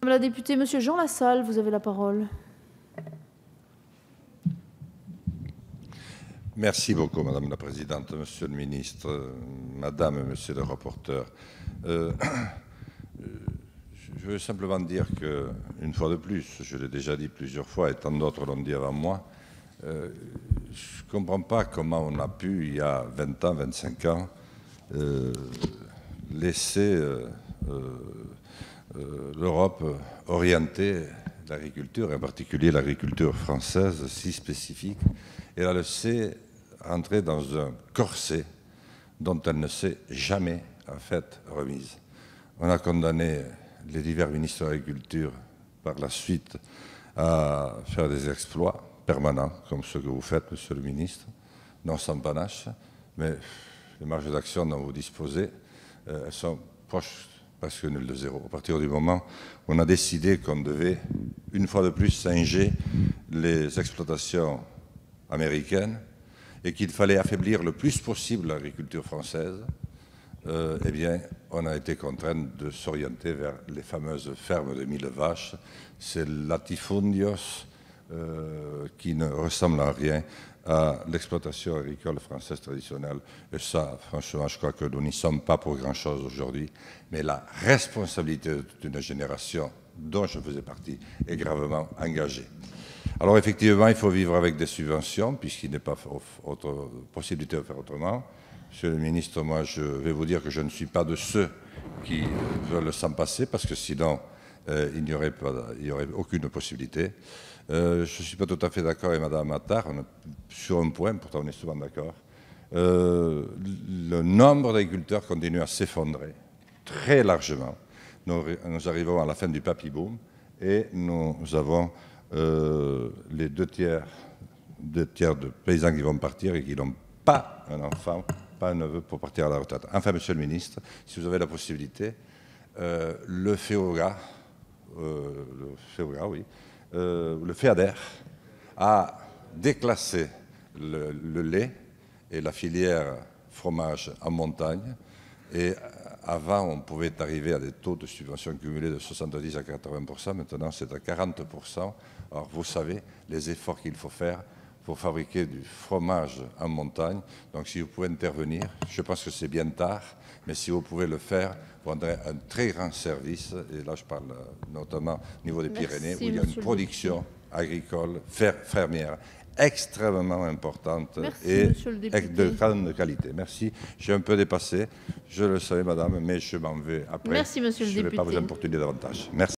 Madame la députée, Monsieur Jean Lassalle, vous avez la parole. Merci beaucoup, Madame la Présidente, Monsieur le Ministre, Madame et Monsieur le rapporteur. Je veux simplement dire qu'une fois de plus, je l'ai déjà dit plusieurs fois et tant d'autres l'ont dit avant moi, je ne comprends pas comment on a pu, il y a 20 ans, 25 ans, laisser l'Europe orienter l'agriculture, et en particulier l'agriculture française si spécifique, et la laisser entrer dans un corset dont elle ne s'est jamais en fait remise. On a condamné les divers ministres de l'Agriculture par la suite à faire des exploits permanents, comme ceux que vous faites, Monsieur le Ministre, non sans panache, mais les marges d'action dont vous disposez, elles sont proches presque nul de zéro. À partir du moment où on a décidé qu'on devait, une fois de plus, singer les exploitations américaines et qu'il fallait affaiblir le plus possible l'agriculture française, eh bien, on a été contraint de s'orienter vers les fameuses fermes de 1000 vaches, ces latifundios qui ne ressemblent en rien à l'exploitation agricole française traditionnelle. Et ça, franchement, je crois que nous n'y sommes pas pour grand-chose aujourd'hui, mais la responsabilité d'une génération dont je faisais partie est gravement engagée. Alors effectivement, il faut vivre avec des subventions, puisqu'il n'est pas autre possibilité de faire autrement. Monsieur le ministre, moi je vais vous dire que je ne suis pas de ceux qui veulent s'en passer, parce que sinon il n'y aurait aucune possibilité. Je ne suis pas tout à fait d'accord avec Mme Attard, sur un point, pourtant on est souvent d'accord. Le nombre d'agriculteurs continue à s'effondrer très largement. Nous arrivons à la fin du papy-boom et nous avons les deux tiers de paysans qui vont partir et qui n'ont pas un enfant, pas un neveu pour partir à la retraite. Enfin, Monsieur le Ministre, si vous avez la possibilité, le FEADER a déclassé le lait et la filière fromage en montagne. Et avant, on pouvait arriver à des taux de subvention cumulés de 70 à 80%. Maintenant, c'est à 40%. Alors, vous savez les efforts qu'il faut faire pour fabriquer du fromage en montagne. Donc, si vous pouvez intervenir, je pense que c'est bien tard, mais si vous pouvez le faire, vous rendrez un très grand service. Et là, je parle notamment au niveau des Pyrénées, où il y a une production agricole, fermière, extrêmement importante et de grande qualité. Merci. J'ai un peu dépassé. Je le savais, madame, mais je m'en vais après. Merci, monsieur le député. Je ne vais pas vous importuner davantage. Merci.